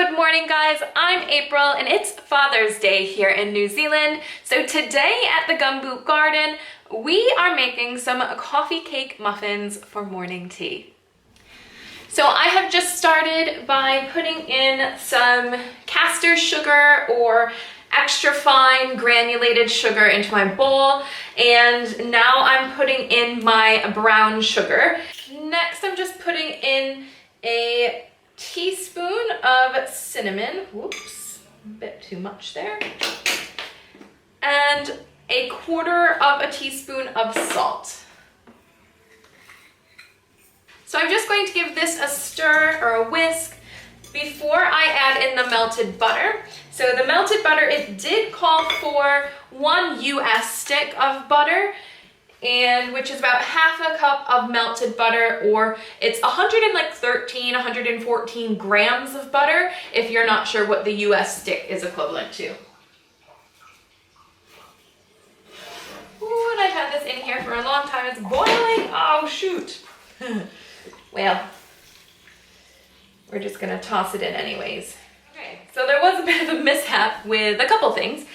Good morning, guys. I'm April and it's Father's Day here in New Zealand. So today at the Gumboot Garden, we are making some coffee cake muffins for morning tea. So I have just started by putting in some caster sugar or extra fine granulated sugar into my bowl, and now I'm putting in my brown sugar. Next, I'm just putting in a teaspoon of cinnamon, whoops, a bit too much there, and a quarter of a teaspoon of salt. So I'm just going to give this a stir or a whisk before I add in the melted butter. So the melted butter, it did call for 1 US stick of butter, and which is about half a cup of melted butter, or it's 114 grams of butter if you're not sure what the US stick is equivalent to. Ooh, and I've had this in here for a long time. It's boiling. Oh, shoot. Well, we're just gonna toss it in anyways. Okay, so there was a bit of a mishap with a couple things.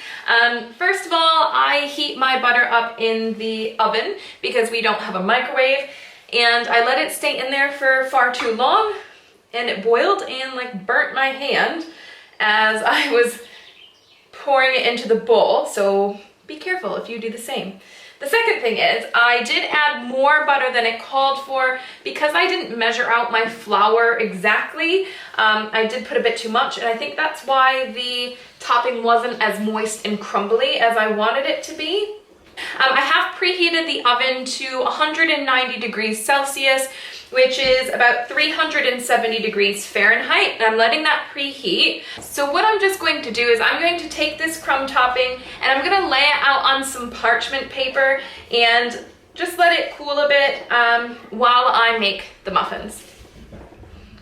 First of all, I heat my butter up in the oven because we don't have a microwave, and I let it stay in there for far too long, and it boiled and like burnt my hand as I was pouring it into the bowl, so be careful if you do the same. The second thing is I did add more butter than it called for because I didn't measure out my flour exactly. I did put a bit too much, and I think that's why the topping wasn't as moist and crumbly as I wanted it to be. I have preheated the oven to 190 degrees Celsius, which is about 370 degrees Fahrenheit, and I'm letting that preheat. So what I'm just going to do is I'm going to take this crumb topping and I'm going to lay it out on some parchment paper and just let it cool a bit while I make the muffins.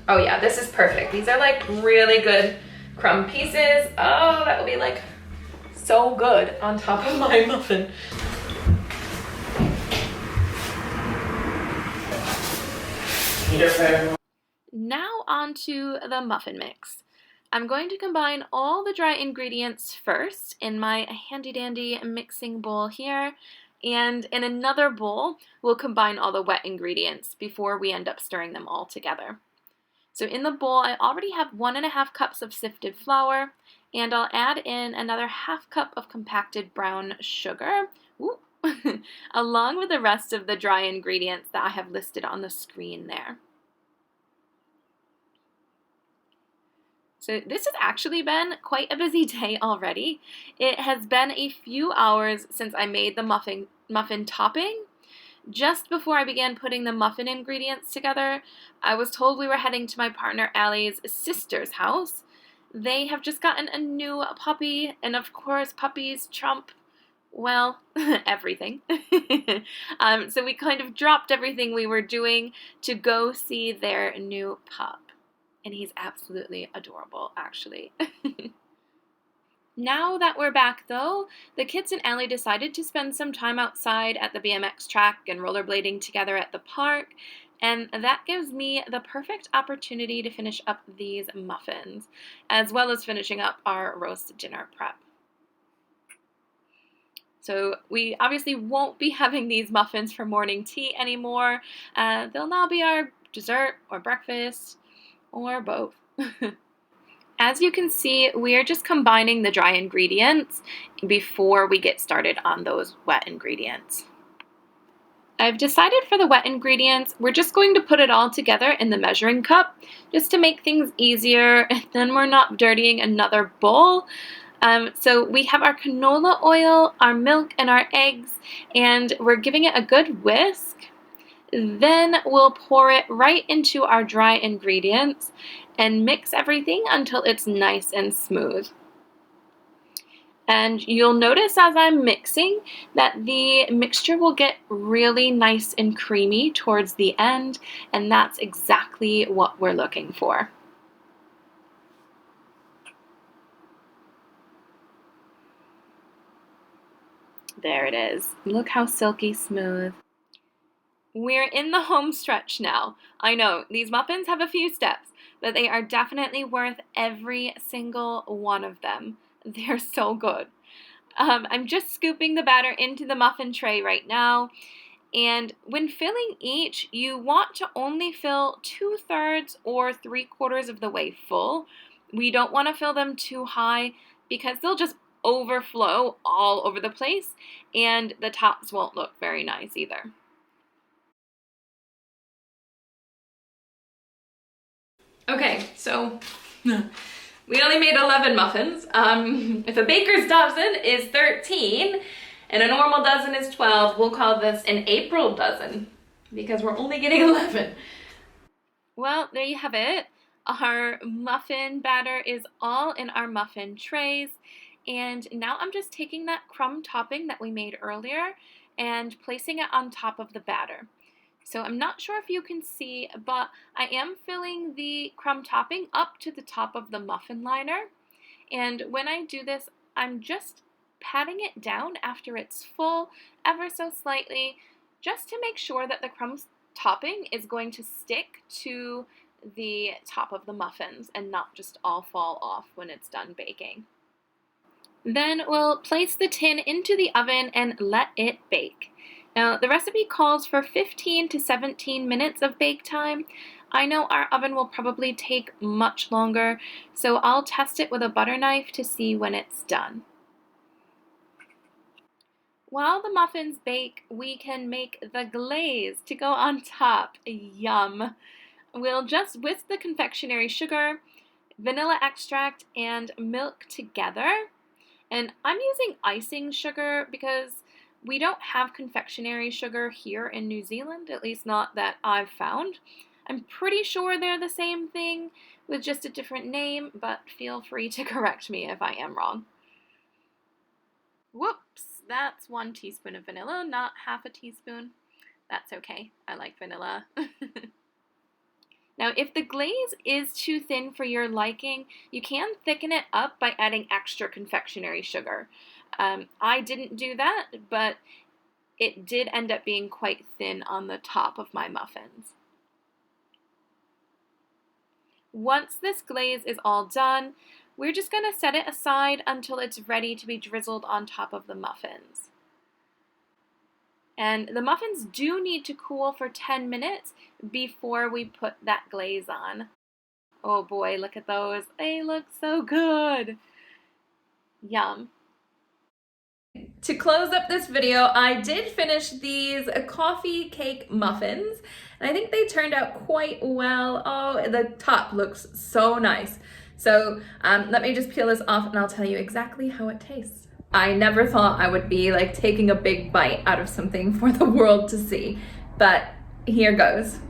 Oh yeah, this is perfect. These are like really good crumb pieces. Oh, that will be like so good on top of my muffin. Now on to the muffin mix. I'm going to combine all the dry ingredients first in my handy dandy mixing bowl here, and in another bowl we'll combine all the wet ingredients before we end up stirring them all together. So in the bowl I already have 1.5 cups of sifted flour, and I'll add in another 1/2 cup of compacted brown sugar, along with the rest of the dry ingredients that I have listed on the screen there. So this has actually been quite a busy day already. It has been a few hours since I made the muffin topping. Just before I began putting the muffin ingredients together, I was told we were heading to my partner Allie's sister's house. They have just gotten a new puppy, and of course puppies trump, well, everything. So we kind of dropped everything we were doing to go see their new pup. And he's absolutely adorable, actually. Now that we're back though, the kids and Allie decided to spend some time outside at the BMX track and rollerblading together at the park, and that gives me the perfect opportunity to finish up these muffins, as well as finishing up our roast dinner prep. So we obviously won't be having these muffins for morning tea anymore. They'll now be our dessert or breakfast, or both. As you can see, we are just combining the dry ingredients before we get started on those wet ingredients. I've decided for the wet ingredients, we're just going to put it all together in the measuring cup just to make things easier, and then we're not dirtying another bowl. So we have our canola oil, our milk, and our eggs, and we're giving it a good whisk. Then we'll pour it right into our dry ingredients and mix everything until it's nice and smooth. And you'll notice as I'm mixing that the mixture will get really nice and creamy towards the end, and that's exactly what we're looking for. There it is. Look how silky smooth. We're in the home stretch now. I know, these muffins have a few steps, but they are definitely worth every single one of them. They're so good. I'm just scooping the batter into the muffin tray right now. And when filling each, you want to only fill 2/3 or 3/4 of the way full. We don't want to fill them too high because they'll just overflow all over the place and the tops won't look very nice either. Okay, so we only made 11 muffins. If a baker's dozen is 13, and a normal dozen is 12, we'll call this an April dozen because we're only getting 11. Well, there you have it. Our muffin batter is all in our muffin trays. And now I'm just taking that crumb topping that we made earlier and placing it on top of the batter. So I'm not sure if you can see, but I am filling the crumb topping up to the top of the muffin liner. And when I do this, I'm just patting it down after it's full ever so slightly, just to make sure that the crumb topping is going to stick to the top of the muffins and not just all fall off when it's done baking. Then we'll place the tin into the oven and let it bake. Now, the recipe calls for 15 to 17 minutes of bake time. I know our oven will probably take much longer, so I'll test it with a butter knife to see when it's done. While the muffins bake, we can make the glaze to go on top. Yum! We'll just whisk the confectionery sugar, vanilla extract, and milk together. And I'm using icing sugar because we don't have confectionery sugar here in New Zealand, at least not that I've found. I'm pretty sure they're the same thing with just a different name, but feel free to correct me if I am wrong. Whoops! That's 1 teaspoon of vanilla, not half a teaspoon. That's okay. I like vanilla. Now, if the glaze is too thin for your liking, you can thicken it up by adding extra confectionery sugar. I didn't do that, but it did end up being quite thin on the top of my muffins. Once this glaze is all done, we're just going to set it aside until it's ready to be drizzled on top of the muffins. And the muffins do need to cool for 10 minutes before we put that glaze on. Oh boy, look at those. They look so good. Yum. To close up this video, I did finish these coffee cake muffins, and I think they turned out quite well. Oh, the top looks so nice. So let me just peel this off and I'll tell you exactly how it tastes. I never thought I would be like taking a big bite out of something for the world to see, but here goes.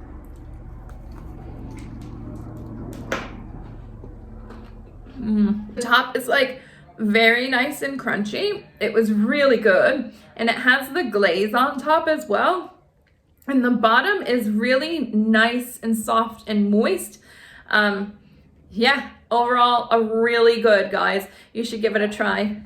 The top is like very nice and crunchy. It was really good, and it has the glaze on top as well. And the bottom is really nice and soft and moist. Yeah, overall, a really good, guys. You should give it a try.